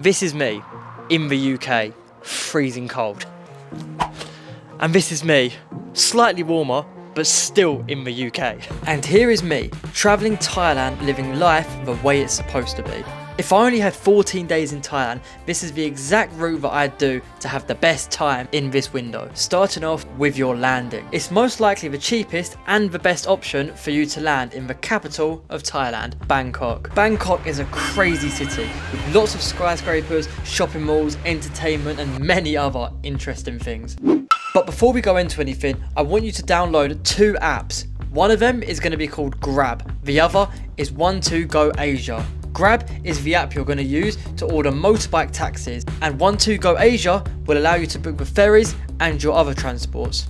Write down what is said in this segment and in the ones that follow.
This is me in the UK, freezing cold. And this is me, slightly warmer, but still in the UK. And here is me, travelling Thailand, living life the way it's supposed to be. If I only had 14 days in Thailand, this is the exact route that I'd do to have the best time in this window. Starting off with your landing. It's most likely the cheapest and the best option for you to land in the capital of Thailand, Bangkok. Bangkok is a crazy city with lots of skyscrapers, shopping malls, entertainment and many other interesting things. But before we go into anything, I want you to download 2 apps. One of them is going to be called Grab. The other is 12Go Asia. Grab is the app you're going to use to order motorbike taxis, and 12Go Asia will allow you to book the ferries and your other transports.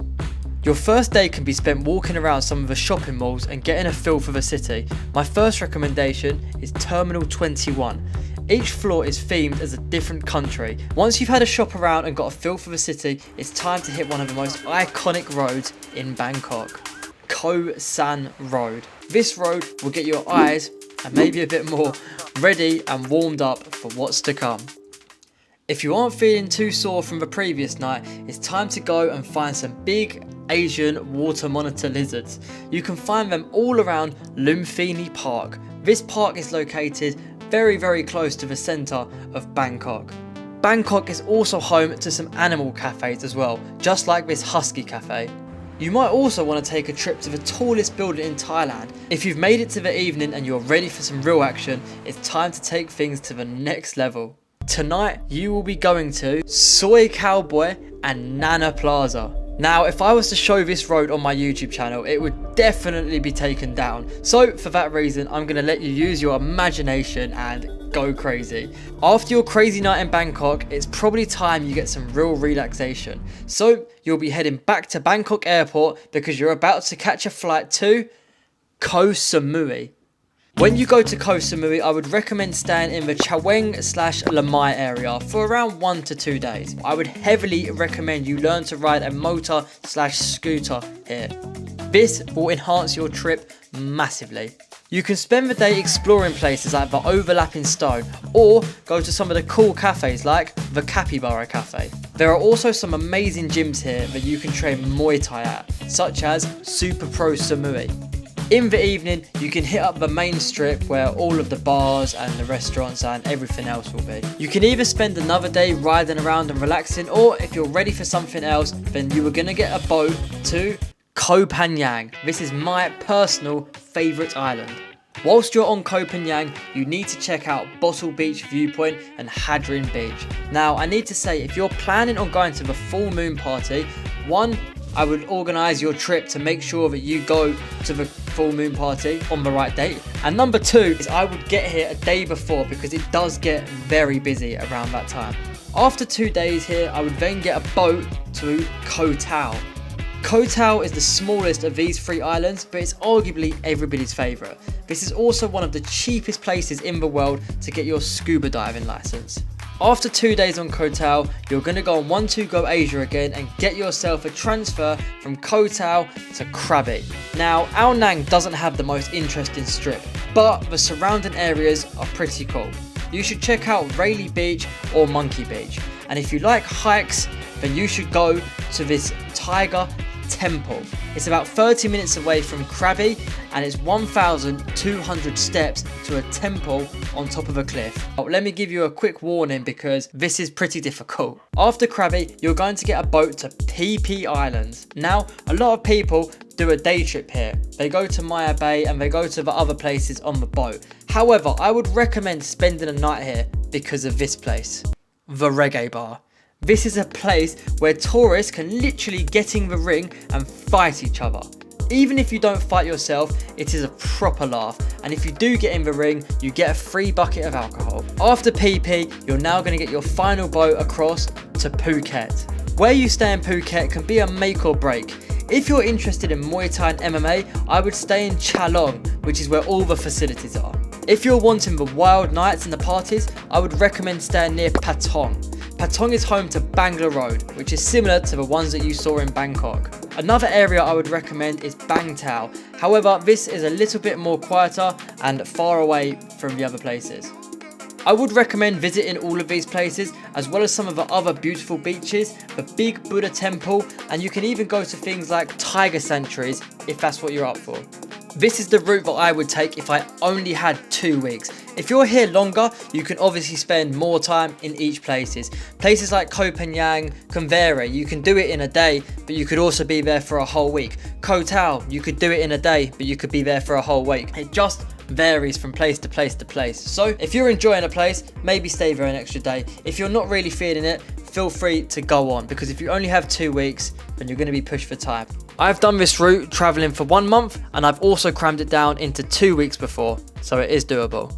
Your first day can be spent walking around some of the shopping malls and getting a feel for the city. My first recommendation is Terminal 21. Each floor is themed as a different country. Once you've had a shop around and got a feel for the city, it's time to hit one of the most iconic roads in Bangkok, Koh San Road. This road will get your eyes, and maybe a bit more, ready and warmed up for what's to come. If you aren't feeling too sore from the previous night, it's time to go and find some big Asian water monitor lizards. You can find them all around Lumpini Park. This park is located very close to the centre of Bangkok. Bangkok is also home to some animal cafes as well, just like this husky cafe. You might also want to take a trip to the tallest building in Thailand. If you've made it to the evening and you're ready for some real action, it's time to take things to the next level. Tonight, you will be going to Soy Cowboy and Nana Plaza. Now, if I was to show this road on my YouTube channel, it would definitely be taken down. So, for that reason, I'm going to let you use your imagination and go crazy. After your crazy night in Bangkok, it's probably time you get some real relaxation. So, you'll be heading back to Bangkok airport because you're about to catch a flight to Koh Samui. When you go to Koh Samui, I would recommend staying in the Chaweng/Lamai area for around 1 to 2 days. I would heavily recommend you learn to ride a motor/scooter here. This will enhance your trip massively. You can spend the day exploring places like the Overlapping Stone, or go to some of the cool cafes like the Capybara Cafe. There are also some amazing gyms here that you can train Muay Thai at, such as Super Pro Samui. In the evening, you can hit up the main strip where all of the bars and the restaurants and everything else will be. You can either spend another day riding around and relaxing, or if you're ready for something else, then you are going to get a boat to Koh Phangan. This is my personal favourite island. Whilst you're on Koh Phangan, you need to check out Bottle Beach Viewpoint and Hadrin Beach. Now, I need to say, if you're planning on going to the full moon party, one, I would organise your trip to make sure that you go to the full moon party on the right date. And number 2 is I would get here a day before because it does get very busy around that time. After 2 days here, I would then get a boat to Koh Tao. Koh Tao is the smallest of these 3 islands, but it's arguably everybody's favourite. This is also one of the cheapest places in the world to get your scuba diving licence. After 2 days on Koh Tao, you're going to go on 12Go Asia again and get yourself a transfer from Koh Tao to Krabi. Now, Ao Nang doesn't have the most interesting strip, but the surrounding areas are pretty cool. You should check out Rayleigh Beach or Monkey Beach. And if you like hikes, then you should go to this tiger temple. It's about 30 minutes away from Krabi, and it's 1,200 steps to a temple on top of a cliff. Oh, let me give you a quick warning because this is pretty difficult. After Krabi, you're going to get a boat to Phi Phi Islands. Now, a lot of people do a day trip here. They go to Maya Bay and they go to the other places on the boat. However, I would recommend spending a night here because of this place, the Reggae Bar. This is a place where tourists can literally get in the ring and fight each other. Even if you don't fight yourself, it is a proper laugh, and if you do get in the ring, you get a free bucket of alcohol. After Phi Phi, you're now going to get your final boat across to Phuket. Where you stay in Phuket can be a make or break. If you're interested in Muay Thai and MMA, I would stay in Chalong, which is where all the facilities are. If you're wanting the wild nights and the parties, I would recommend staying near Patong. Patong is home to Bangla Road, which is similar to the ones that you saw in Bangkok. Another area I would recommend is Bang Tao. However, this is a little bit more quieter and far away from the other places. I would recommend visiting all of these places, as well as some of the other beautiful beaches, the big Buddha temple, and you can even go to things like tiger sanctuaries if that's what you're up for. This is the route that I would take if I only had 2 weeks. If you're here longer, you can obviously spend more time in each places. Places like Koh Phangan, Canberra, you can do it in a day, but you could also be there for a whole week. Koh Tao, you could do it in a day, but you could be there for a whole week. It just varies from place to place to place. So if you're enjoying a place, maybe stay there an extra day. If you're not really feeling it, feel free to go on, because if you only have 2 weeks, then you're going to be pushed for time. I've done this route traveling for 1 month, and I've also crammed it down into 2 weeks before, so it is doable.